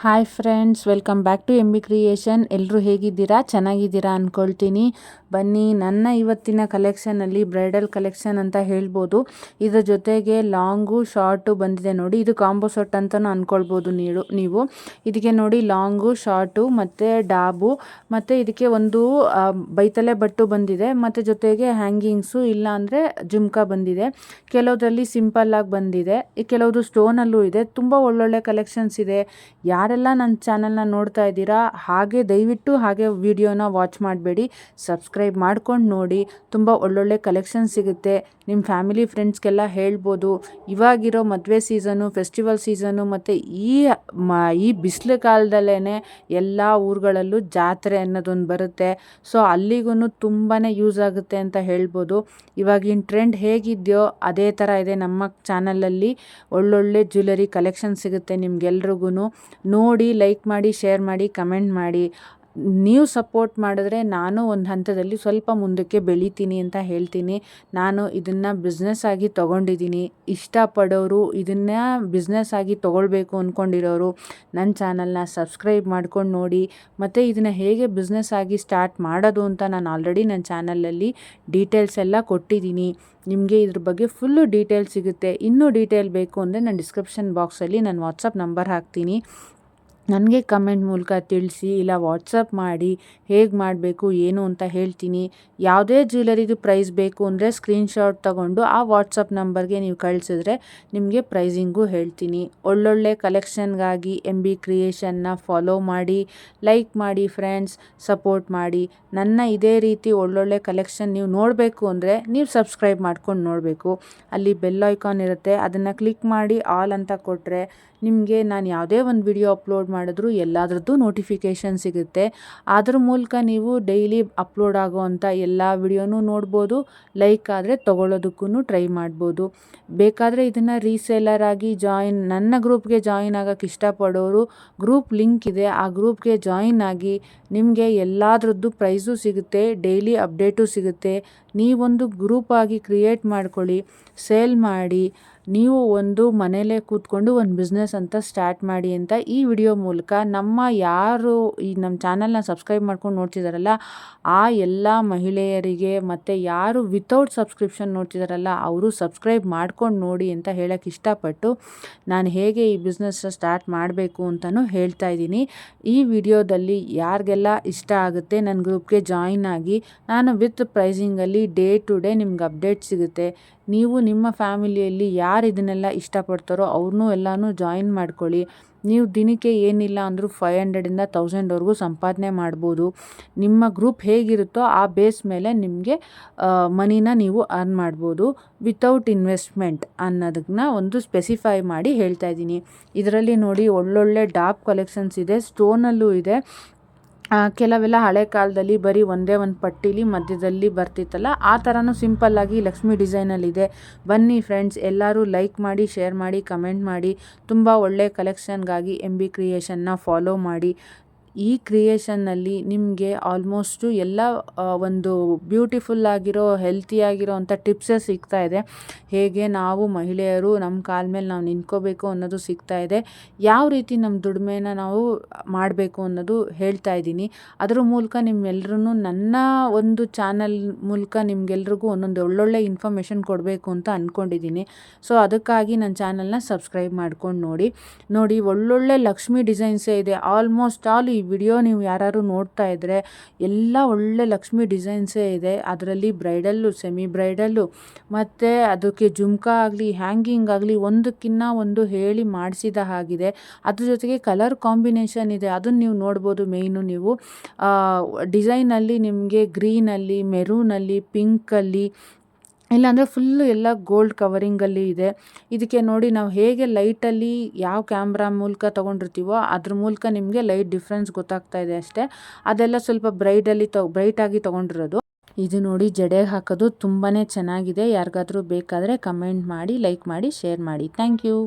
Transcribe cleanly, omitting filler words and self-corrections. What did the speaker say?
Hi friends, welcome back to M B creation. ಎಲ್ಲರೂ ಹೇಗಿದ್ದೀರಾ? ಚೆನ್ನಾಗಿದ್ದೀರಾ ಅಂದ್ಕೊಳ್ತೀನಿ. ಬನ್ನಿ, ನನ್ನ ಇವತ್ತಿನ ಕಲೆಕ್ಷನಲ್ಲಿ ಬ್ರೈಡಲ್ ಕಲೆಕ್ಷನ್ ಅಂತ ಹೇಳ್ಬೋದು. ಇದ್ರ ಜೊತೆಗೆ ಲಾಂಗು ಶಾರ್ಟು ಬಂದಿದೆ ನೋಡಿ. ಇದು ಕಾಂಬೋ ಸೆಟ್ ಅಂತಲೂ ಅಂದ್ಕೊಳ್ಬೋದು ನೀವು. ಇದಕ್ಕೆ ನೋಡಿ ಲಾಂಗು ಶಾರ್ಟು ಮತ್ತು ಡಾಬು ಮತ್ತು ಇದಕ್ಕೆ ಒಂದು ಬೈತಲೆ ಬಟ್ಟು ಬಂದಿದೆ ಮತ್ತು ಜೊತೆಗೆ ಹ್ಯಾಂಗಿಂಗ್ಸು ಇಲ್ಲ ಅಂದರೆ ಜುಮ್ಕಾ ಬಂದಿದೆ. ಕೆಲವುದರಲ್ಲಿ ಸಿಂಪಲ್ಲಾಗಿ ಬಂದಿದೆ, ಕೆಲವುದು ಸ್ಟೋನಲ್ಲೂ ಇದೆ. ತುಂಬ ಒಳ್ಳೊಳ್ಳೆ ಕಲೆಕ್ಷನ್ಸ್ ಇದೆ. ಯಾರೆಲ್ಲ ನನ್ನ ಚಾನಲ್ನ ನೋಡ್ತಾ ಇದ್ದೀರಾ ದಯವಿಟ್ಟು ಹಾಗೆ ವಿಡಿಯೋನ ವಾಚ್ ಮಾಡಬೇಡಿ, ಸಬ್ಸ್ಕ್ರೈಬ್ ಮಾಡ್ಕೊಂಡು ನೋಡಿ. ತುಂಬ ಒಳ್ಳೊಳ್ಳೆ ಕಲೆಕ್ಷನ್ ಸಿಗುತ್ತೆ. ನಿಮ್ಮ ಫ್ಯಾಮಿಲಿ ಫ್ರೆಂಡ್ಸ್ಗೆಲ್ಲ ಹೇಳ್ಬೋದು. ಇವಾಗಿರೋ ಮದುವೆ ಸೀಸನು, ಫೆಸ್ಟಿವಲ್ ಸೀಸನು ಮತ್ತು ಈ ಬಿಸಿಲು ಕಾಲದಲ್ಲೇ ಎಲ್ಲ ಊರುಗಳಲ್ಲೂ ಜಾತ್ರೆ ಅನ್ನೋದೊಂದು ಬರುತ್ತೆ. ಸೊ ಅಲ್ಲಿಗೂ ತುಂಬಾ ಯೂಸ್ ಆಗುತ್ತೆ ಅಂತ ಹೇಳ್ಬೋದು. ಇವಾಗಿನ ಟ್ರೆಂಡ್ ಹೇಗಿದೆಯೋ ಅದೇ ಥರ ಇದೆ. ನಮ್ಮ ಚಾನಲಲ್ಲಿ ಒಳ್ಳೊಳ್ಳೆ ಜ್ಯುವೆಲರಿ ಕಲೆಕ್ಷನ್ ಸಿಗುತ್ತೆ. ನಿಮ್ಗೆಲ್ರಿಗೂ ನೋಡಿ, ಲೈಕ್ ಮಾಡಿ, ಶೇರ್ ಮಾಡಿ, ಕಮೆಂಟ್ ಮಾಡಿ. ನೀವು ಸಪೋರ್ಟ್ ಮಾಡಿದ್ರೆ ನಾನು ಒಂದು ಹಂತದಲ್ಲಿ ಸ್ವಲ್ಪ ಮುಂದಕ್ಕೆ ಬೆಳಿತೀನಿ ಅಂತ ಹೇಳ್ತೀನಿ. ನಾನು ಇದನ್ನು ಬಿಸ್ನೆಸ್ ಆಗಿ ತೊಗೊಂಡಿದ್ದೀನಿ. ಇಷ್ಟಪಡೋರು, ಇದನ್ನು ಬಿಸ್ನೆಸ್ ಆಗಿ ತೊಗೊಳ್ಬೇಕು ಅಂದ್ಕೊಂಡಿರೋರು ನನ್ನ ಚಾನಲ್ನ ಸಬ್ಸ್ಕ್ರೈಬ್ ಮಾಡ್ಕೊಂಡು ನೋಡಿ. ಮತ್ತು ಇದನ್ನು ಹೇಗೆ ಬಿಸ್ನೆಸ್ ಆಗಿ ಸ್ಟಾರ್ಟ್ ಮಾಡೋದು ಅಂತ ನಾನು ಆಲ್ರೆಡಿ ನನ್ನ ಚಾನಲಲ್ಲಿ ಡೀಟೇಲ್ಸ್ ಎಲ್ಲ ಕೊಟ್ಟಿದ್ದೀನಿ. ನಿಮಗೆ ಇದ್ರ ಬಗ್ಗೆ ಫುಲ್ಲು ಡೀಟೇಲ್ಸ್ ಸಿಗುತ್ತೆ. ಇನ್ನೂ ಡೀಟೇಲ್ ಬೇಕು ಅಂದರೆ ನಾನು ಡಿಸ್ಕ್ರಿಪ್ಷನ್ ಬಾಕ್ಸಲ್ಲಿ ನಾನು ವಾಟ್ಸಪ್ ನಂಬರ್ ಹಾಕ್ತೀನಿ. ನನಗೆ ಕಮೆಂಟ್ ಮೂಲಕ ತಿಳಿಸಿ, ಇಲ್ಲ ವಾಟ್ಸಪ್ ಮಾಡಿ ಹೇಗೆ ಮಾಡಬೇಕು ಏನು ಅಂತ ಹೇಳ್ತೀನಿ. ಯಾವುದೇ ಜ್ಯುವೆಲರಿದು ಪ್ರೈಸ್ ಬೇಕು ಅಂದರೆ ಸ್ಕ್ರೀನ್ಶಾಟ್ ತಗೊಂಡು ಆ ವಾಟ್ಸಪ್ ನಂಬರ್ಗೆ ನೀವು ಕಳಿಸಿದ್ರೆ ನಿಮಗೆ ಪ್ರೈಸಿಂಗು ಹೇಳ್ತೀನಿ. ಒಳ್ಳೊಳ್ಳೆ ಕಲೆಕ್ಷನ್ಗಾಗಿ ಎಂ ಬಿ ಕ್ರಿಯೇಷನ್ನ ಫಾಲೋ ಮಾಡಿ, ಲೈಕ್ ಮಾಡಿ ಫ್ರೆಂಡ್ಸ್, ಸಪೋರ್ಟ್ ಮಾಡಿ. ನನ್ನ ಇದೇ ರೀತಿ ಒಳ್ಳೊಳ್ಳೆ ಕಲೆಕ್ಷನ್ ನೀವು ನೋಡಬೇಕು ಅಂದರೆ ನೀವು ಸಬ್ಸ್ಕ್ರೈಬ್ ಮಾಡ್ಕೊಂಡು ನೋಡಬೇಕು. ಅಲ್ಲಿ ಬೆಲ್ ಐಕಾನ್ ಇರುತ್ತೆ, ಅದನ್ನು ಕ್ಲಿಕ್ ಮಾಡಿ ಆಲ್ ಅಂತ ಕೊಟ್ಟರೆ ನಿಮಗೆ ನಾನು ಯಾವುದೇ ಒಂದು ವಿಡಿಯೋ ಅಪ್ಲೋಡ್ ಮಾಡಿದ್ರು ಎಲ್ಲದರದ್ದು ನೋಟಿಫಿಕೇಷನ್ ಸಿಗುತ್ತೆ. ಅದ್ರ ಮೂಲಕ ನೀವು ಡೈಲಿ ಅಪ್ಲೋಡ್ ಆಗೋವಂಥ ಎಲ್ಲ ವಿಡಿಯೋನೂ ನೋಡ್ಬೋದು. ಲೈಕ್ ಆದರೆ ತೊಗೊಳ್ಳೋದಕ್ಕೂ ಟ್ರೈ ಮಾಡ್ಬೋದು. ಬೇಕಾದರೆ ಇದನ್ನು ರೀಸೇಲರ್ ಆಗಿ ನನ್ನ ಗ್ರೂಪ್ಗೆ ಜಾಯಿನ್ ಆಗೋಕ್ಕೆ ಇಷ್ಟಪಡೋರು ಗ್ರೂಪ್ ಲಿಂಕ್ ಇದೆ, ಆ ಗ್ರೂಪ್ಗೆ ಜಾಯಿನ್ ಆಗಿ. ನಿಮಗೆ ಎಲ್ಲದರದ್ದು ಪ್ರೈಸು ಸಿಗುತ್ತೆ, ಡೈಲಿ ಅಪ್ಡೇಟು ಸಿಗುತ್ತೆ. ನೀವೊಂದು ಗ್ರೂಪ್ ಆಗಿ ಕ್ರಿಯೇಟ್ ಮಾಡ್ಕೊಳ್ಳಿ, ಸೇಲ್ ಮಾಡಿ. ನೀವು ಒಂದು ಮನೇಲೇ ಕೂತ್ಕೊಂಡು ಒಂದು ಬಿಸ್ನೆಸ್ ಅಂತ ಸ್ಟಾರ್ಟ್ ಮಾಡಿ ಅಂತ ಈ ವಿಡಿಯೋ ಮೂಲಕ ಯಾರು ಈ ನಮ್ಮ ಚಾನಲ್ನ ಸಬ್ಸ್ಕ್ರೈಬ್ ಮಾಡ್ಕೊಂಡು ನೋಡ್ತಿದ್ದಾರಲ್ಲ ಆ ಎಲ್ಲ ಮಹಿಳೆಯರಿಗೆ, ಮತ್ತು ಯಾರು ವಿತೌಟ್ ಸಬ್ಸ್ಕ್ರಿಪ್ಷನ್ ನೋಡ್ತಿದ್ದಾರಲ್ಲ ಅವರು ಸಬ್ಸ್ಕ್ರೈಬ್ ಮಾಡ್ಕೊಂಡು ನೋಡಿ ಅಂತ ಹೇಳೋಕ್ಕೆ ಇಷ್ಟಪಟ್ಟು ನಾನು ಹೇಗೆ ಈ ಬಿಸ್ನೆಸ್ ಸ್ಟಾರ್ಟ್ ಮಾಡಬೇಕು ಅಂತಲೂ ಹೇಳ್ತಾ ಇದ್ದೀನಿ. ಈ ವಿಡಿಯೋದಲ್ಲಿ ಯಾರಿಗೆಲ್ಲ ಇಷ್ಟ ಆಗುತ್ತೆ ನನ್ನ ಗ್ರೂಪ್ಗೆ ಜಾಯಿನ್ ಆಗಿ. ನಾನು ವಿತ್ ಪ್ರೈಸಿಂಗಲ್ಲಿ ಡೇ ಟು ಡೇ ನಿಮ್ಗೆ ಅಪ್ಡೇಟ್ ಸಿಗುತ್ತೆ. ನೀವು ನಿಮ್ಮ ಫ್ಯಾಮಿಲಿಯಲ್ಲಿ ಯಾರು ಇದನ್ನೆಲ್ಲ ಇಷ್ಟಪಡ್ತಾರೋ ಅವ್ರನ್ನೂ ಎಲ್ಲನೂ ಜಾಯಿನ್ ಮಾಡ್ಕೊಳ್ಳಿ. ನೀವು ದಿನಕ್ಕೆ ಏನಿಲ್ಲ ಅಂದರೂ 500ಇಂದ 1000ವರೆಗೂ ಸಂಪಾದನೆ ಮಾಡ್ಬೋದು. ನಿಮ್ಮ ಗ್ರೂಪ್ ಹೇಗಿರುತ್ತೋ ಆ ಬೇಸ್ ಮೇಲೆ ನಿಮಗೆ ಮನಿನ ನೀವು ಅರ್ನ್ ಮಾಡ್ಬೋದು ವಿತೌಟ್ ಇನ್ವೆಸ್ಟ್ಮೆಂಟ್ ಅನ್ನೋದನ್ನ ಒಂದು ಸ್ಪೆಸಿಫೈ ಮಾಡಿ ಹೇಳ್ತಾ ಇದ್ದೀನಿ. ಇದರಲ್ಲಿ ನೋಡಿ ಒಳ್ಳೊಳ್ಳೆ ಡಾಪ್ ಕಲೆಕ್ಷನ್ಸ್ ಇದೆ, ಸ್ಟೋನಲ್ಲೂ ಇದೆ. ಕೆಲವೆಲ್ಲ ಹಳೆ ಕಾಲದಲ್ಲಿ ಬರೀ ಒಂದೇ ಒಂದು ಪಟ್ಟೀಲಿ ಮಧ್ಯದಲ್ಲಿ ಬರ್ತಿತ್ತಲ್ಲ, ಆ ಥರನೂ ಸಿಂಪಲ್ಲಾಗಿ ಲಕ್ಷ್ಮಿ ಡಿಸೈನಲ್ಲಿದೆ. ಬನ್ನಿ ಫ್ರೆಂಡ್ಸ್, ಎಲ್ಲರೂ ಲೈಕ್ ಮಾಡಿ, ಶೇರ್ ಮಾಡಿ, ಕಮೆಂಟ್ ಮಾಡಿ. ತುಂಬ ಒಳ್ಳೆ ಕಲೆಕ್ಷನ್ಗಾಗಿ ಎಂ ಬಿ ಕ್ರಿಯೇಷನ್ನ ಫಾಲೋ ಮಾಡಿ. ಈ ಕ್ರಿಯೇಷನ್ನಲ್ಲಿ ನಿಮಗೆ ಆಲ್ಮೋಸ್ಟು ಎಲ್ಲ ಒಂದು ಬ್ಯೂಟಿಫುಲ್ ಆಗಿರೋ, ಹೆಲ್ತಿಯಾಗಿರೋ ಅಂಥ ಟಿಪ್ಸೇ ಸಿಗ್ತಾ ಇದೆ. ಹೇಗೆ ನಾವು ಮಹಿಳೆಯರು ನಮ್ಮ ಕಾಲ ಮೇಲೆ ನಾವು ನಿಂತ್ಕೋಬೇಕು ಅನ್ನೋದು ಸಿಗ್ತಾ ಇದೆ. ಯಾವ ರೀತಿ ನಮ್ಮ ದುಡಿಮೆನ ನಾವು ಮಾಡಬೇಕು ಅನ್ನೋದು ಹೇಳ್ತಾ ಇದ್ದೀನಿ. ಅದರ ಮೂಲಕ ನಿಮ್ಮೆಲ್ಲರೂ ನನ್ನ ಒಂದು ಚಾನಲ್ ಮೂಲಕ ನಿಮ್ಗೆಲ್ರಿಗೂ ಒಂದೊಂದು ಒಳ್ಳೊಳ್ಳೆ ಇನ್ಫಾರ್ಮೇಷನ್ ಕೊಡಬೇಕು ಅಂತ ಅಂದ್ಕೊಂಡಿದ್ದೀನಿ. ಸೊ ಅದಕ್ಕಾಗಿ ನನ್ನ ಚಾನಲ್ನ ಸಬ್ಸ್ಕ್ರೈಬ್ ಮಾಡ್ಕೊಂಡು ನೋಡಿ. ಒಳ್ಳೊಳ್ಳೆ ಲಕ್ಷ್ಮಿ ಡಿಸೈನ್ಸೇ ಇದೆ. ಆಲ್ಮೋಸ್ಟ್ ಆಲ್ ಈ ವಿಡಿಯೋ ನೀವು ಯಾರು ನೋಡ್ತಾ ಇದ್ದರೆ ಎಲ್ಲ ಒಳ್ಳೆ ಲಕ್ಷ್ಮಿ ಡಿಸೈನ್ಸೇ ಇದೆ. ಅದರಲ್ಲಿ ಬ್ರೈಡಲ್ಲು, ಸೆಮಿ ಬ್ರೈಡಲ್ಲು ಮತ್ತು ಅದಕ್ಕೆ ಜುಮ್ಕಾ ಆಗಲಿ, ಹ್ಯಾಂಗಿಂಗ್ ಆಗಲಿ ಒಂದಕ್ಕಿಂತ ಒಂದು ಹೇಳಿ ಮಾಡಿಸಿದ ಹಾಗಿದೆ. ಅದ್ರ ಜೊತೆಗೆ ಕಲರ್ ಕಾಂಬಿನೇಷನ್ ಇದೆ, ಅದನ್ನು ನೀವು ನೋಡ್ಬೋದು. ಮೇಯ್ನು ನೀವು ಡಿಸೈನಲ್ಲಿ ನಿಮಗೆ ಗ್ರೀನಲ್ಲಿ, ಮೆರೂನಲ್ಲಿ, ಪಿಂಕಲ್ಲಿ, ಇಲ್ಲಾಂದರೆ ಫುಲ್ಲು ಎಲ್ಲ ಗೋಲ್ಡ್ ಕವರಿಂಗಲ್ಲಿ ಇದೆ. ಇದಕ್ಕೆ ನೋಡಿ ನಾವು ಹೇಗೆ ಲೈಟಲ್ಲಿ ಯಾವ ಕ್ಯಾಮ್ರಾ ಮೂಲಕ ತೊಗೊಂಡಿರ್ತೀವೋ ಅದ್ರ ಮೂಲಕ ನಿಮಗೆ ಲೈಟ್ ಡಿಫ್ರೆನ್ಸ್ ಗೊತ್ತಾಗ್ತಾ ಇದೆ ಅಷ್ಟೇ. ಅದೆಲ್ಲ ಸ್ವಲ್ಪ ಬ್ರೈಟಾಗಿ ತೊಗೊಂಡಿರೋದು. ಇದು ನೋಡಿ ಜಡೆಗೆ ಹಾಕೋದು ತುಂಬಾ ಚೆನ್ನಾಗಿದೆ. ಯಾರಿಗಾದರೂ ಬೇಕಾದರೆ ಕಮೆಂಟ್ ಮಾಡಿ, ಲೈಕ್ ಮಾಡಿ, ಶೇರ್ ಮಾಡಿ. Thank you.